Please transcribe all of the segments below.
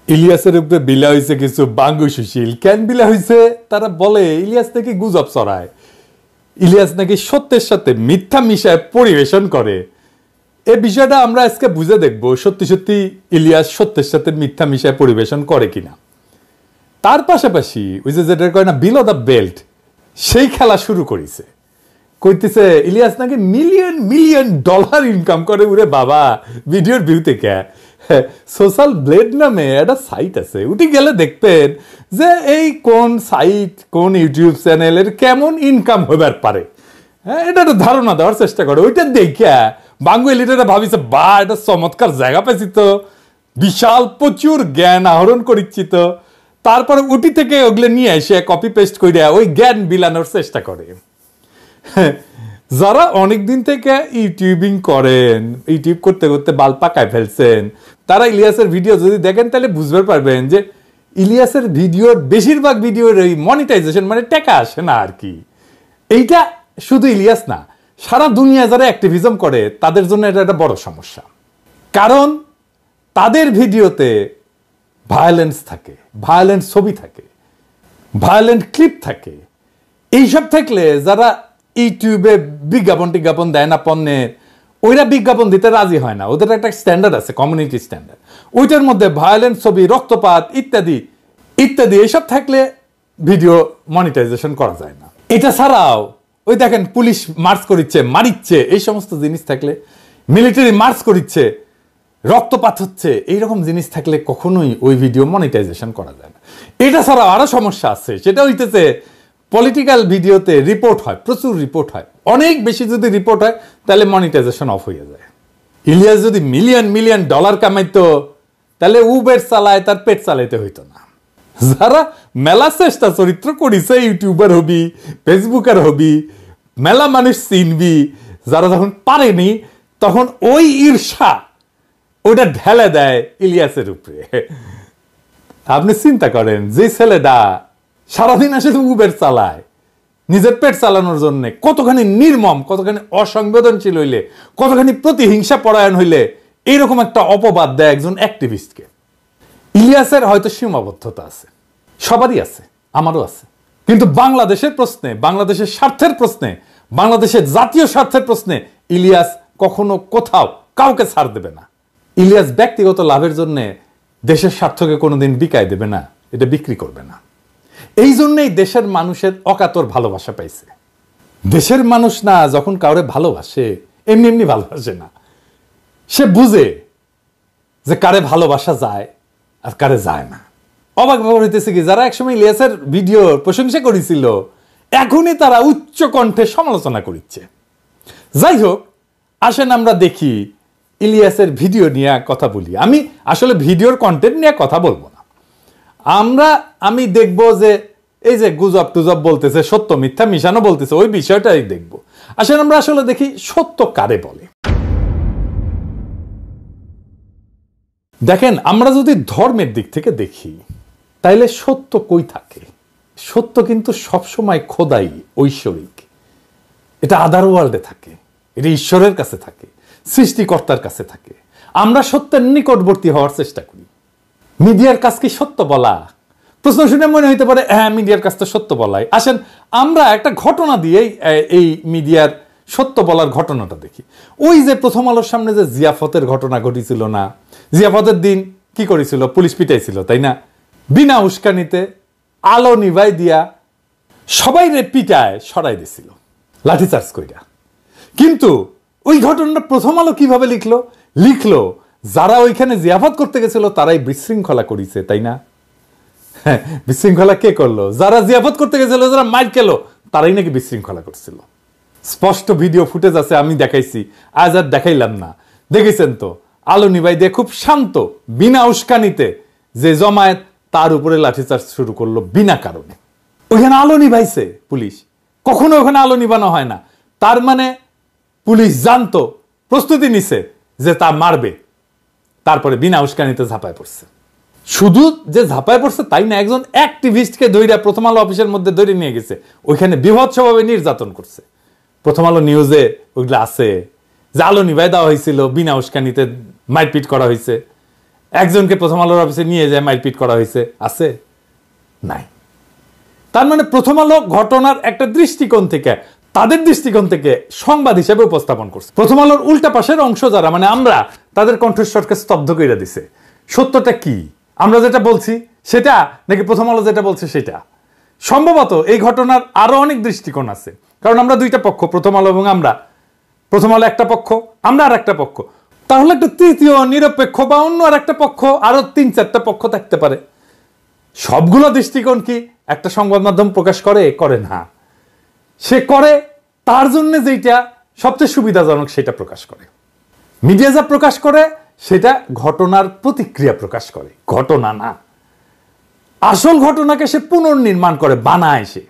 ইলিয়াসের উপরে বিলা হয়েছে কিছু বাঙ্গু সুশীল। কেন বিলা হয়েছে? তারা বলে ইলিয়াস নাকি গুজব ছড়ায়, ইলিয়াস নাকি সত্যের সাথে মিথ্যা মিশায় পরিবেশন করে। এই বিষয়টা আমরা আজকে বুঝে দেখবো সত্যি সত্যি ইলিয়াস সত্যের সাথে মিথ্যা মিশায় পরিবেশন করে কিনা। তার পাশাপাশি ওই যে যেটা কয় না বিলো দ্য বেল্ট, সেই খেলা শুরু করেছে। কইতেছে ইলিয়াস নাকি মিলিয়ন মিলিয়ন ডলার ইনকাম করে। উরে বাবা, ভিডিওর ভিউ থেকে। সোশ্যাল ব্লেড নামে একটা সাইট আছে, উঠে গেলে দেখবেন যে এই কোন সাইট কোন ইউটিউব চ্যানেলের কেমন ইনকাম হবার পারে, হ্যাঁ, এটা একটা ধারণা দেওয়ার চেষ্টা করে। ওইটা দেখিয়া বাঙ্গুয়েলিটা ভাবিছে বা এটা চমৎকার জায়গা পেয়েছি তো, বিশাল প্রচুর জ্ঞান আহরণ করিচ্ছি তো। তারপরে উটি থেকে ওগুলো নিয়ে এসে কপি পেস্ট করে ওই জ্ঞান বিলানোর চেষ্টা করে। যারা অনেকদিন থেকে ইউটিউবিং করেন, ইউটিউব করতে করতে বাল পাকায় ফেলছেন, তারা ইলিয়াসের ভিডিও যদি দেখেন তাহলে বুঝতে পারবেন যে ইলিয়াসের ভিডিওর বেশিরভাগ ভিডিওর এই মনিটাইজেশন মানে টাকা আসে না আর কি। এইটা শুধু ইলিয়াস না, সারা দুনিয়া যারা অ্যাক্টিভিজম করে তাদের জন্য এটা একটা বড় সমস্যা। কারণ তাদের ভিডিওতে ভায়োলেন্স থাকে, ভায়োলেন্ট ছবি থাকে, ভায়োলেন্ট ক্লিপ থাকে। এইসব থাকলে যারা ইউটিউবে বিজ্ঞাপন দেয় না পণ্যের, ওইরা বিজ্ঞাপন দিতে রাজি হয় না। ওদের একটা স্ট্যান্ডার্ড আছে, কমিউনিটি স্ট্যান্ডার্ড। ওইটার মধ্যে ভায়োলেন্ট ছবি, রক্তপাত ইত্যাদি ইত্যাদি এইসব থাকলে ভিডিও মনিটাইজেশন করা যায় না। এটা ছাড়াও ওই দেখেন পুলিশ মার্চ করিচ্ছে, মারিচ্ছে, এই সমস্ত জিনিস থাকলে, মিলিটারি মার্চ করিচ্ছে, রক্তপাত হচ্ছে, এইরকম জিনিস থাকলে কখনোই ওই ভিডিও মনিটাইজেশন করা যায় না। এটা ছাড়াও আরো সমস্যা আছে, সেটা হইতেছে পলিটিক্যাল ভিডিওতে রিপোর্ট হয়, প্রচুর রিপোর্ট হয়। অনেক বেশি যদি রিপোর্ট হয় তাহলে মনিটাইজেশন অফ হয়ে যায়। ইলিয়াস যদি মিলিয়ন মিলিয়ন ডলার কামাইতো তাহলে উবের চালায়, তার পেট চালাইতে হইতো না। যারা মেলা চেষ্টা চরিত্র করিছে, ইউটিউবার হবি, ফেসবুকার হবি, মেলা মানুষ চিনবি, যারা যখন পারেনি তখন ওই ঈর্ষা ওটা ঢেলে দেয় ইলিয়াসের উপরে। আপনি চিন্তা করেন, যে ছেলেটা সারাদিন আসলে উবের চালায় নিজের পেট চালানোর জন্য, কতখানি নির্মম, কতখানি অসংবেদনশীল হইলে, কতখানি প্রতিহিংসা পরায়ণ হইলে এইরকম একটা অপবাদ দেয় একজন অ্যাক্টিভিস্টকে। ইলিয়াসের হয়তো সীমাবদ্ধতা আছে, সবারই আছে, আমারও আছে, কিন্তু বাংলাদেশের প্রশ্নে, বাংলাদেশের স্বার্থের প্রশ্নে, বাংলাদেশের জাতীয় স্বার্থের প্রশ্নে ইলিয়াস কখনো কোথাও কাউকে ছাড় দেবে না। ইলিয়াস ব্যক্তিগত লাভের জন্য দেশের স্বার্থকে কোনোদিন বিকায় দেবে না, এটা বিক্রি করবে না। এই জন্যই দেশের মানুষের অকাতর ভালোবাসা পাইছে। দেশের মানুষ না যখন কাউরে ভালোবাসে এমনি এমনি ভালোবাসে না, সে বুঝে যে কারে ভালোবাসা যায় আর কারে যায় না। অবাক ব্যাপার হইতেছে কি, যারা একসময় ইলিয়াসের ভিডিওর প্রশংসা করেছিল এখনই তারা উচ্চ কণ্ঠে সমালোচনা করছে। যাই হোক, আসেন আমরা দেখি ইলিয়াসের ভিডিও নিয়ে কথা বলি। আমি আসলে ভিডিওর কন্টেন্ট নিয়ে কথা বলবো না, আমি দেখব যে এই যে গুজব টুজব বলতেছে, সত্য মিথ্যা মিশানো বলতেছে, ওই বিষয়টাই দেখব। আসলে আমরা আসলে দেখি সত্য কারে বলে। দেখেন, আমরা যদি ধর্মের দিক থেকে দেখি তাইলে সত্য কই থাকে? সত্য কিন্তু সবসময় খোদাই, ঐশ্বরিক, এটা আদার ওয়ার্ল্ডে থাকে, এটা ঈশ্বরের কাছে থাকে, সৃষ্টিকর্তার কাছে থাকে। আমরা সত্যের নিকটবর্তী হওয়ার চেষ্টা করি। মিডিয়ার কাজ কি সত্য বলা? প্রশ্ন শুনে মনে হইতে পারে হ্যাঁ, মিডিয়ার কাজ তো সত্য বলাই। আসেন আমরা একটা ঘটনা দিয়েই এই মিডিয়ার সত্য বলার ঘটনাটা দেখি। ওই যে প্রথম আলোর সামনে যে জিয়াফতের ঘটনা ঘটেছিল না, জিয়াফতের দিন কি করেছিল? পুলিশ পিটাইছিল, তাই না? বিনা উস্কানিতে আলো নিভাই দিয়া সবাই রে পিটায় সরাই দিছিল লাঠিচার্জ কইরা। কিন্তু ওই ঘটনাটা প্রথম আলো কিভাবে লিখলো যারা ওইখানে জিয়াফত করতে গেছিল তারাই বিশৃঙ্খলা করেছে, তাই না? হ্যাঁ, বিশৃঙ্খলা কে করলো? যারা জিয়াফত করতে গেছিল, যারা মাইর খেলো, তারাই নাকি বিশৃঙ্খলা করছিল। স্পষ্ট ভিডিও ফুটেজ আছে, আমি দেখাইছি, আজ আর দেখাইলাম না। দেখেছেন তো, আলো নিভাই দিয়ে খুব শান্ত, বিনা উস্কানিতে যে জমায়েত তার উপরে লাঠিচার্জ শুরু করলো বিনা কারণে। ওইখানে আলো নিভাইছে পুলিশ, কখনো ওখানে আলো নিভানো হয় না। তার মানে পুলিশ জানতো, প্রস্তুতি নিছে যে তা মারবে, তারপরে বিনা উস্কানিতে ঝাঁপায় পড়ছে। শুধু যে ঝাঁপায় পড়ছে তাই না, একজন অ্যাক্টিভিস্টকে ধইরা প্রথম আলো অফিসের মধ্যে ধরে নিয়ে গেছে, ওইখানে বিভৎসভাবে নির্যাতন করছে। প্রথম আলো নিউজে ওইগুলো আছে যে আলো নিভাই দেওয়া হয়েছিল, বিনা উস্কানিতে মারপিট করা হয়েছে। একজনকে প্রথম আলোর অফিসে নিয়ে যায় মারপিট করা হয়েছে? আছে? নাই। তার মানে প্রথম আলো ঘটনার একটা দৃষ্টিকোণ থেকে, তাদের দৃষ্টিকোণ থেকে সংবাদ হিসেবে উপস্থাপন করছে। প্রথম আলোর উল্টা পাশের অংশ যারা, মানে আমরা, তাদের কণ্ঠস্বরকে স্তব্ধ করে দিছে। সত্যটা কি? আমরা যেটা বলছি সেটা, নাকি প্রথম আলো যেটা বলছে সেটা? সম্ভবত এই ঘটনার আরো অনেক দৃষ্টিকোণ আছে, কারণ আমরা দুইটা পক্ষ, প্রথম আলো এবং আমরা। প্রথম আলো একটা পক্ষ, আমরা আর একটা পক্ষ। তাহলে একটা তৃতীয় নিরপেক্ষ বা অন্য আর একটা পক্ষ, আরো 3-4টা পক্ষ থাকতে পারে। সবগুলো দৃষ্টিকোণ কি একটা সংবাদ মাধ্যম প্রকাশ করে? করে না। সে করে তার জন্য যেটা সবচেয়ে সুবিধাজনক সেটা প্রকাশ করে। মিডিয়া যা প্রকাশ করে সেটা ঘটনার প্রতিক্রিয়া প্রকাশ করে, ঘটনা না। আসল ঘটনাকে সে পুনর্নির্মাণ করে, বানায়। সে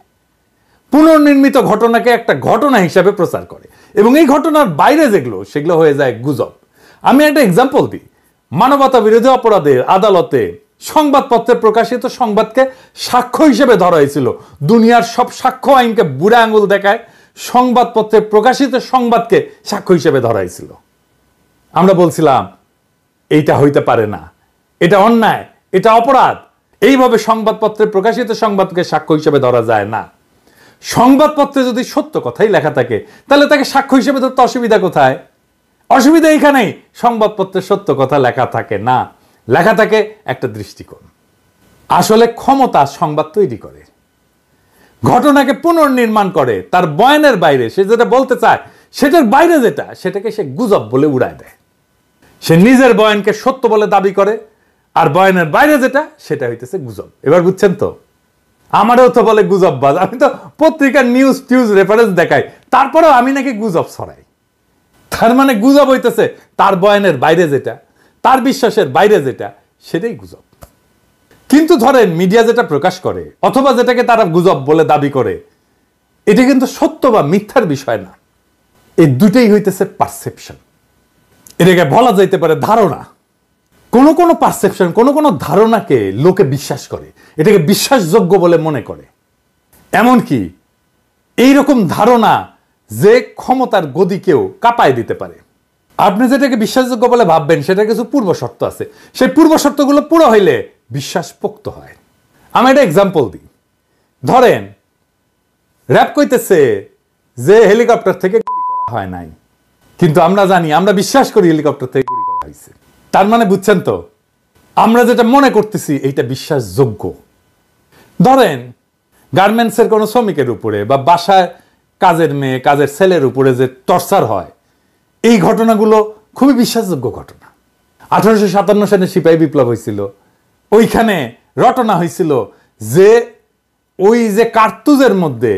পুনর্নির্মিত ঘটনাকে একটা ঘটনা হিসাবে প্রচার করে, এবং এই ঘটনার বাইরে যেগুলো, সেগুলো হয়ে যায় গুজব। আমি একটা এক্সাম্পল দিই। মানবতা বিরোধী অপরাধের আদালতে সংবাদপত্রে প্রকাশিত সংবাদকে সাক্ষ্য হিসেবে ধরা হয়েছিল। দুনিয়ার সব সাক্ষ্য আইনকে বুড়া আঙুল দেখায় সংবাদপত্রে প্রকাশিত সংবাদকে সাক্ষ্য হিসেবে ধরা হয়েছিল। আমরা বলছিলাম এইটা হইতে পারে না, এটা অন্যায়, এটা অপরাধ। এইভাবে সংবাদপত্রে প্রকাশিত সংবাদকে সাক্ষ্য হিসেবে ধরা যায় না। সংবাদপত্রে যদি সত্য কথাই লেখা থাকে, তাহলে তাকে সাক্ষ্য হিসেবে ধরতে অসুবিধা কোথায়? অসুবিধা এইখানেই, সংবাদপত্রে সত্য কথা লেখা থাকে না, লেখা থাকে একটা দৃষ্টিকোণ। আসলে ক্ষমতা সংবাদ তৈরি করে, ঘটনাকে পুনর্নির্মাণ করে, তার বয়ানের বাইরে সে যেটা বলতে চায় সেটার বাইরে যেটা, সেটাকে সে গুজব বলে উড়ায় দেয়। সে নিজের বয়ানকে সত্য বলে দাবি করে, আর বয়ানের বাইরে যেটা সেটা হইতেছে গুজব। এবার বুঝছেন তো? আমারও তো বলে গুজববাজ। আমি তো পত্রিকার নিউজ টিউজ রেফারেন্স দেখাই, তারপরেও আমি নাকি গুজব ছড়াই। তার মানে গুজব হইতেছে তার বয়ানের বাইরে যেটা, তার বিশ্বাসের বাইরে যেটা, সেটাই গুজব। কিন্তু ধরেন মিডিয়া যেটা প্রকাশ করে, অথবা যেটাকে তারা গুজব বলে দাবি করে, এটা কিন্তু সত্য বা মিথ্যার বিষয় না। এই দুটেই হইতেছে পারসেপশন। এটাকে বলা যাইতে পারে ধারণা। কোন কোন পারসেপশন, কোন কোন ধারণাকে লোকে বিশ্বাস করে, এটাকে বিশ্বাসযোগ্য বলে মনে করে। এমনকি এইরকম ধারণা যে ক্ষমতার গদিকেও কাঁপায় দিতে পারে। আপনি যেটাকে বিশ্বাসযোগ্য বলে ভাববেন সেটার কিছু পূর্ব শর্ত আছে, সেই পূর্ব শর্তগুলো পুরো হইলে বিশ্বাস পোক্ত হয়। আমি একটা এক্সাম্পল দিই। ধরেন র‍্যাব কইতেছে যে হেলিকপ্টার থেকে গুলি করা হয় নাই, কিন্তু আমরা জানি, আমরা বিশ্বাস করি হেলিকপ্টার থেকে গুলি করা হয়েছে। তার মানে বুঝছেন তো, আমরা যেটা মনে করতেছি এইটা বিশ্বাসযোগ্য। ধরেন গার্মেন্টসের কোনো শ্রমিকের উপরে বা বাসায় কাজের মেয়ে, কাজের ছেলের উপরে যে টর্চার হয়, এই ঘটনাগুলো খুবই বিশ্বাসযোগ্য ঘটনা। 1857 সালে সিপাহী বিপ্লব হয়েছিল, ওইখানে রটনা হয়েছিল যে ওই যে কার্তুজের মধ্যে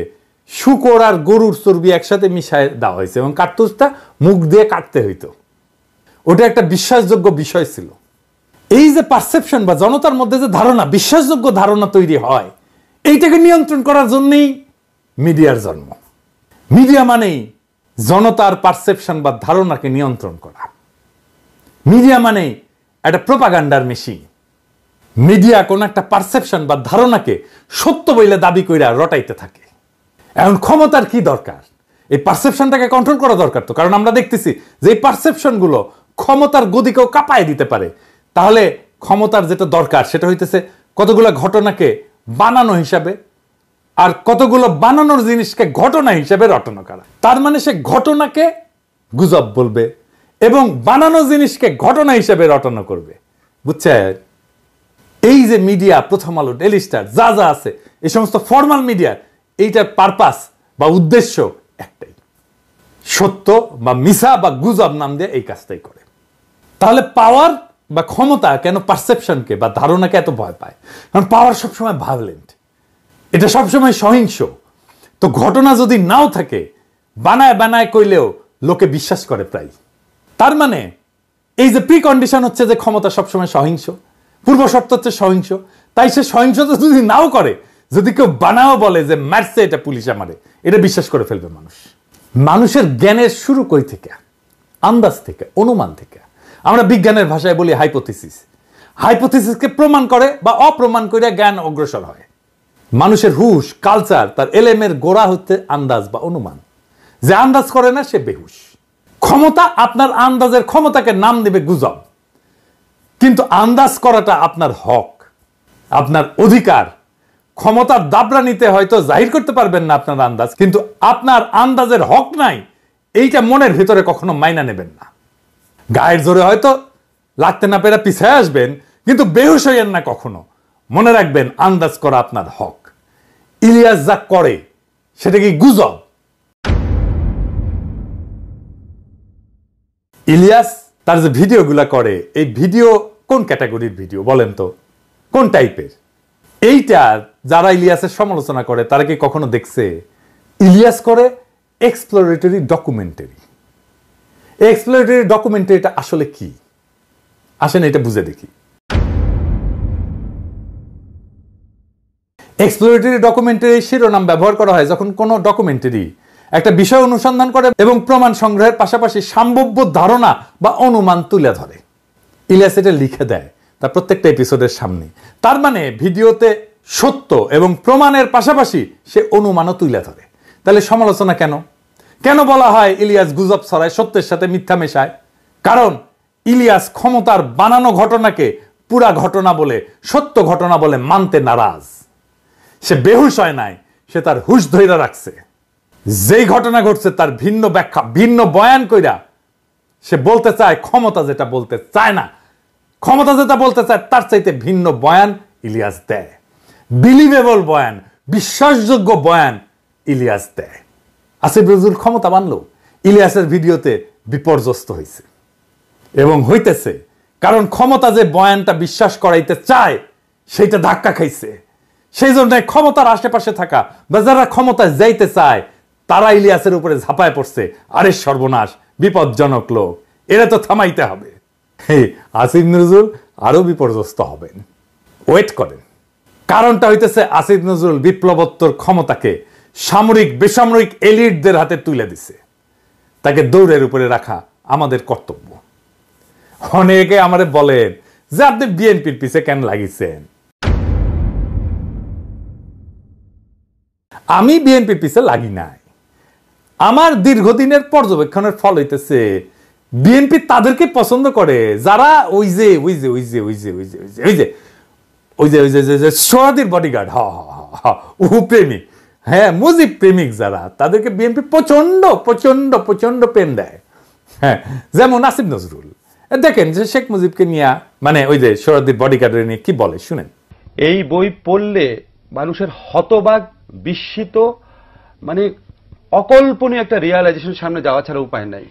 শূকর আর গরুর চর্বি একসাথে মিশায় দেওয়া হয়েছে, এবং কার্তুজটা মুখ দিয়ে কাটতে হইতো। ওটা একটা বিশ্বাসযোগ্য বিষয় ছিল। এই যে পারসেপশন বা জনতার মধ্যে যে ধারণা, বিশ্বাসযোগ্য ধারণা তৈরি হয়, এইটাকে নিয়ন্ত্রণ করার জন্যই মিডিয়ার জন্ম। মিডিয়া মানেই জনতার পারসেপশন বা ধারণাকে নিয়ন্ত্রণ করা। মিডিয়া মানেই একটা প্রোপাগান্ডার মেশিন। মিডিয়া কোন একটা পারসেপশন বা ধারণাকে সত্য বলে দাবি কইরা রটাইতে থাকে। এখন ক্ষমতার কি দরকার? এই পারসেপশনটাকে কন্ট্রোল করা দরকার তো, কারণ আমরা দেখতেছি যে এই পারসেপশনগুলো ক্ষমতার গদিকেও কাঁপায় দিতে পারে। তাহলে ক্ষমতার যেটা দরকার সেটা হইতেছে কতগুলো ঘটনাকে বানানো হিসাবে, আর কতগুলো বানানোর জিনিসকে ঘটনা হিসেবে রটনা করা। তার মানে সে ঘটনাকে গুজব বলবে এবং বানানো জিনিসকে ঘটনা হিসেবে রটনা করবে। বুঝছেন? এই যে মিডিয়া, প্রথম আলো, ডেইলি স্টার, যা যা আছে, এই সমস্ত ফর্মাল মিডিয়ার এইটার পারপাস বা উদ্দেশ্য একটাই, সত্য বা মিছা বা গুজব নাম দিয়ে এই কাজটাই করে। তাহলে পাওয়ার বা ক্ষমতা কেন পারসেপশনকে বা ধারণাকে এত ভয় পায়? কারণ পাওয়ার সবসময় ভায়োলেন্ট, এটা সবসময় সহিংস। তো ঘটনা যদি নাও থাকে, বানায় বানায় কইলেও লোকে বিশ্বাস করে প্রায়। তার মানে এই যে প্রি কন্ডিশন হচ্ছে যে ক্ষমতা সবসময় সহিংস, পূর্ব শর্ত হচ্ছে সহিংস। তাই সে সহিংসতা যদি নাও করে, যদি কেউ বানাও বলে যে মারছে এটা পুলিশে মারে, এটা বিশ্বাস করে ফেলবে মানুষ। মানুষের জ্ঞানের শুরু কই থেকে? আন্দাজ থেকে, অনুমান থেকে। আমরা বিজ্ঞানের ভাষায় বলি হাইপোথিসিস। হাইপোথিসিসকে প্রমাণ করে বা অপ্রমাণ করে জ্ঞান অগ্রসর হয়। মানুষের হুশ, কালচার, তার এলেমের গোড়া হচ্ছে আন্দাজ বা অনুমান। যে আন্দাজ করে না সে বেহুশ। ক্ষমতা আপনার আন্দাজের ক্ষমতাকে নাম দিবে গুজব। কিন্তু আন্দাজ করাটা আপনার হক, আপনার অধিকার। ক্ষমতার দাবরা নিতে হয়তো জাহির করতে পারবেন না আপনার আন্দাজ, কিন্তু আপনার আন্দাজের হক নাই এইটা মনের ভিতরে কখনো মাইনা নেবেন না। গায়ের জোরে হয়তো লাগতে না পেরে পিছিয়ে আসবেন, কিন্তু বেহুশ হইয়েন না কখনো। মনে রাখবেন আন্দাজ করা আপনার হক। ইলিয়াস যা করে সেটা কি গুজব? ইলিয়াস তার যে ভিডিওগুলা করে, এই ভিডিও কোন ক্যাটাগরির ভিডিও বলেন তো, কোন টাইপের? এইটা যারা ইলিয়াসের সমালোচনা করে তারা কি কখনো দেখছে? ইলিয়াস করে এক্সপ্লোরেটরি ডকুমেন্টারি। এক্সপ্লোরেটরি ডকুমেন্টারিটা আসলে কি? আসেন এটা বুঝে দেখি। এক্সপ্লোরেটরি ডকুমেন্টারি শিরোনাম ব্যবহার করা হয় যখন কোনো ডকুমেন্টারি একটা বিষয় অনুসন্ধান করে এবং প্রমাণ সংগ্রহের পাশাপাশি সম্ভাব্য ধারণা বা অনুমান তুলে ধরে। ইলিয়াস এটা লিখে দেয় তার প্রত্যেকটা এপিসোডের সামনে। তার মানে ভিডিওতে সত্য এবং প্রমাণের পাশাপাশি সে অনুমানও তুলে ধরে। তাহলে সমালোচনা কেন? কেন বলা হয় ইলিয়াস গুজব ছড়ায়, সত্যের সাথে মিথ্যা মেশায়? কারণ ইলিয়াস ক্ষমতার বানানো ঘটনাকে পুরা ঘটনা বলে, সত্য ঘটনা বলে মানতে নারাজ। সে বেহুশ হয় নাই, সে তার হুশ ধইরা রাখছে। যেই ঘটনা ঘটছে তার ভিন্ন ব্যাখ্যা, ভিন্ন বয়ান কইরা সে বলতে চায় ক্ষমতা যেটা বলতে চায় না। ক্ষমতা যেটা বলতে চায় তার চাইতে ভিন্ন বয়ান ইলিয়াস দেয়। বিলিভেবল বয়ান, বিশ্বাসযোগ্য বয়ান ইলিয়াস দেয়। আসিফ নজরুল ক্ষমতা বানলো, ইলিয়াসের ভিডিওতে বিপর্যস্ত হয়েছে এবং হইতেছে। কারণ ক্ষমতা যে বয়ানটা বিশ্বাস করাইতে চায় সেইটা ধাক্কা খাইছে। সেই জন্য ক্ষমতার আশেপাশে থাকা বা যারা ক্ষমতায় যাইতে চায় তারা ইলিয়াসের উপরে ঝাঁপায় পড়ছে। আরে সর্বনাশ, বিপজ্জনক লোক, এরা তো থামাইতে হবে। আসিফ নজরুল আরো বিপর্যস্ত হবেন, ওয়েট করেন। কারণটা হইতেছে আসিফ নজরুল বিপ্লবোত্তর ক্ষমতাকে সামরিক বেসামরিক এলিটদের হাতে তুলে দিছে। তাকে দৌড়ের উপরে রাখা আমাদের কর্তব্য। অনেকে আমাদের বলেন যে আপনি বিএনপির পিছে কেন লাগিয়েছেন। আমি বিএনপির পিছে লাগি নাই। আমার দীর্ঘদিনের পর্যবেক্ষণের ফল হইতেছে বিএনপি তাদেরকে পছন্দ করে যারা সোহাদির বডিগার্ড, প্রেমিক, হ্যাঁ মুজিব প্রেমিক যারা, তাদেরকে বিএনপি প্রচন্ড প্রচন্ড প্রচন্ড প্রেম দেয়। হ্যাঁ, যেমন আসিফ নজরুল দেখেন যে শেখ মুজিবকে নিয়ে, মানে ওই যে সোহাদির বডিগার্ডের নিয়ে কি বলে শুনেন। এই বই পড়লে মানুষের হতবাক, বিস্মিত, মানে অকল্পনীয় একটা রিয়ালাইজেশন সামনে যাওয়া ছাড়া উপায় নাই।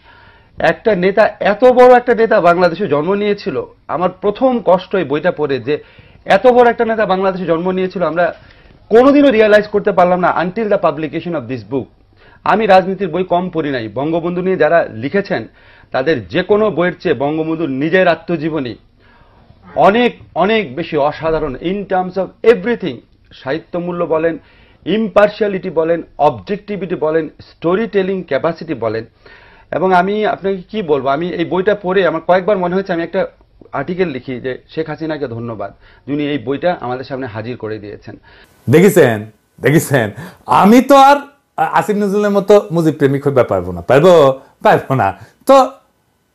একটা নেতা, এত বড় একটা নেতা বাংলাদেশে জন্ম নিয়েছিল। আমার প্রথম কষ্ট এই বইটা পড়ে যে এত বড় একটা নেতা বাংলাদেশে জন্ম নিয়েছিল, আমরা কোনোদিনও রিয়ালাইজ করতে পারলাম না until the publication of this book. আমি রাজনীতির বই কম পড়ি নাই, বঙ্গবন্ধু নিয়ে যারা লিখেছেন তাদের যে কোনো বইয়ের চেয়ে বঙ্গবন্ধুর নিজের আত্মজীবনী অনেক অনেক বেশি অসাধারণ ইন টার্মস অফ এভরিথিং। সাহিত্য মূল্য বলেন, ইম্পার্শিয়ালিটি বলেন, অবজেক্টিভিটি বলেন, স্টোরি টেলিং ক্যাপাসিটি বলেন। এবং আমি আপনাকে কি বলবো, আমি এই বইটা পড়ে আমার কয়েকবার মনে হয়েছে আমি একটা আর্টিকেল লিখি যে শেখ হাসিনাকে ধন্যবাদ, যিনি এই বইটা আমাদের সামনে হাজির করে দিয়েছেন। দেখেছেন দেখেছেন, আমি তো আর আসিফ নজরুলের মতো মুজিব প্রেমিক হইতে পারবো না, পারবো না। তো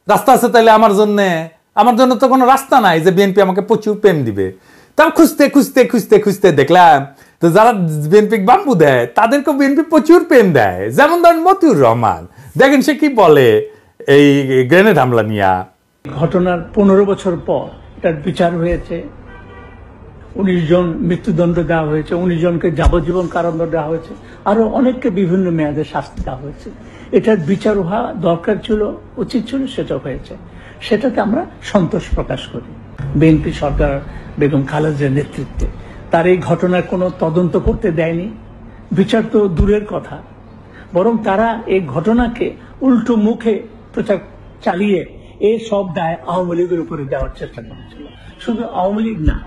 রাস্তা আছে তাইলে আমার জন্য তো কোনো রাস্তা নাই যে বিএনপি আমাকে প্রচুর প্রেম দিবে। তা খুঁজতে খুঁজতে খুঁজতে খুঁজতে দেখলাম তো যারা বিএনপি বাম্বু দেয় তাদেরকে বিএনপি প্রচুর প্রেম দেয়। যেমন ধরেন মতিউর রহমান, দেখেন সে কি বলে এই গ্রেনেড হামলা নিয়ে। ঘটনার 15 বছর পর এটার বিচার হয়েছে, 19 জন মৃত্যুদণ্ড দেওয়া হয়েছে, 19 জনকে যাবজ্জীবন কারাদণ্ড দেওয়া হয়েছে, আরো অনেককে বিভিন্ন মেয়াদে শাস্তি দেওয়া হয়েছে। এটার বিচার হওয়া দরকার ছিল, উচিত ছিল, সেটা হয়েছে। সেটাতে আমরা সন্তোষ প্রকাশ করি। বিএনপি সরকার বেগম খালেদার নেতৃত্বে তার এই ঘটনার কোনো তদন্ত করতে দেয়নি, বিচার তো দূরের কথা, বরং তারা এই ঘটনাকে উল্টো মুখে প্রচার চালিয়ে এই সব দায় আওয়ামী লীগের উপরে দেওয়ার চেষ্টা করেছিল। শুধু আওয়ামী লীগ না,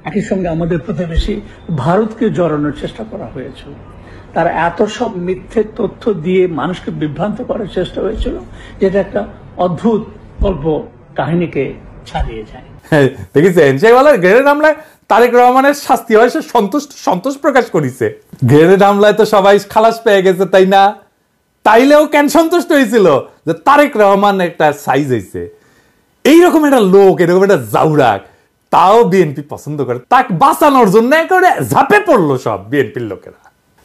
একই সঙ্গে আমাদের প্রতিবেশী ভারতকে জড়ানোর চেষ্টা করা হয়েছিল। তারা এত সব মিথ্যে তথ্য দিয়ে মানুষকে বিভ্রান্ত করার চেষ্টা হয়েছিল, যেটা একটা অদ্ভুত গল্প কাহিনীকে ছাড়িয়ে যায়। দেখেছেন সেই বলে গ্রেনেড হামলায় তারেক রহমানের শাস্তি হয়, সে সন্তোষ প্রকাশ করেছে। গ্রেনেড হামলায় তো সবাই খালাস পেয়ে গেছে, তাই না? তাইলেও কেন সন্তুষ্ট হয়েছিল যে তারেক রহমান একটা সাইজ হয়েছে। এইরকম একটা লোক, এরকম একটা জাউরাক, তাও বিএনপি পছন্দ করে, তাকে বাঁচানোর জন্য করে ঝাঁপে পড়লো সব বিএনপির লোকেরা।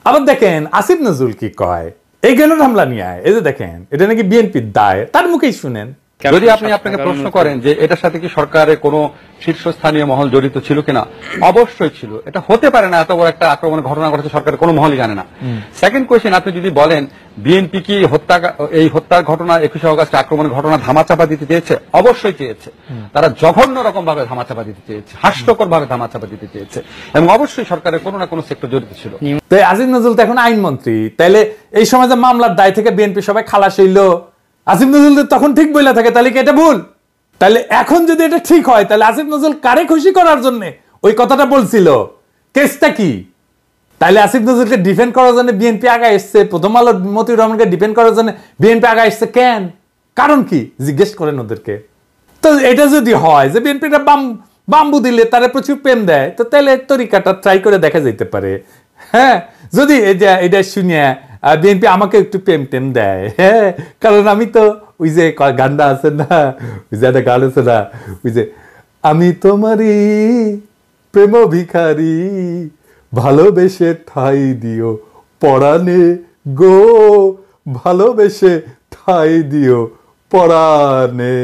আবার দেখেন আসিফ নজরুল কি কয় এই গ্রেনেড হামলা নিয়ে, এই যে দেখেন এটা নাকি বিএনপির দায়, তার মুখেই শুনেন। যদি আপনি আপনাকে প্রশ্ন করেন যে এটার সাথে কি সরকারের কোনো শীর্ষস্থানীয় মহল জড়িত ছিল কিনা, অবশ্যই ছিল। এটা হতে পারে না এত বড় একটা আক্রমণের ঘটনা ঘটেছে সরকারের কোনো মহলই জানে না। সেকেন্ড কোয়েশ্চেন, আপনি যদি বলেন বিএনপি কি এই হত্যার ঘটনা 21 আগস্ট আক্রমণের ঘটনা ধামাচাপা দিতে চেয়েছে, অবশ্যই চেয়েছে। তারা জঘন্য রকম ভাবে ধামাচাপা দিতে চেয়েছে, হাস্যকর ভাবে ধামাচাপা দিতে চেয়েছে, এবং অবশ্যই সরকারের কোনো না কোনো সেক্টর জড়িত ছিল। তো আসিফ নজরুল তো এখন আইনমন্ত্রী, তাইলে এই সময় যে মামলার দায় থেকে বিএনপি সবাই খালাস হইল, আসিফ নজরুল তখন ঠিক বলে থাকে, তাহলে কি এটা ভুল? তাহলে এখন যদি এটা ঠিক হয়, তাহলে আসিফ নজরুল কারে খুশি করার জন্য ওই কথাটা বলছিল? কেসটা কি? তাহলে আসিফ নজরুলকে ডিফেন্ড করার জন্য বিএনপি আগায় এসছে, প্রথম আলো মতিউর রহমানকে ডিফেন্ড করার জন্য বিএনপি আগায় এসছে কেন? কারণ কি জিজ্ঞেস করেন ওদেরকে। তো এটা যদি হয় যে বিএনপিটা বাম্বু দিলে তারা প্রচুর প্রেম দেয়, তো তাহলে তরিকাটা ট্রাই করে দেখা যেতে পারে। হ্যাঁ, যদি এটা শুনিয়ে বিএনপি আমাকে একটু প্রেম টেম দেয়, হ্যাঁ, কারণ আমি তো ওই যে গানটা আছে না, ওই যে একটা গান আছে না, ওই যে আমি তোমারই প্রেম ভিখারি ভালোবেসে ঠাই দিও পরাণে গো, ভালোবেসে ঠাই দিও পরাণে।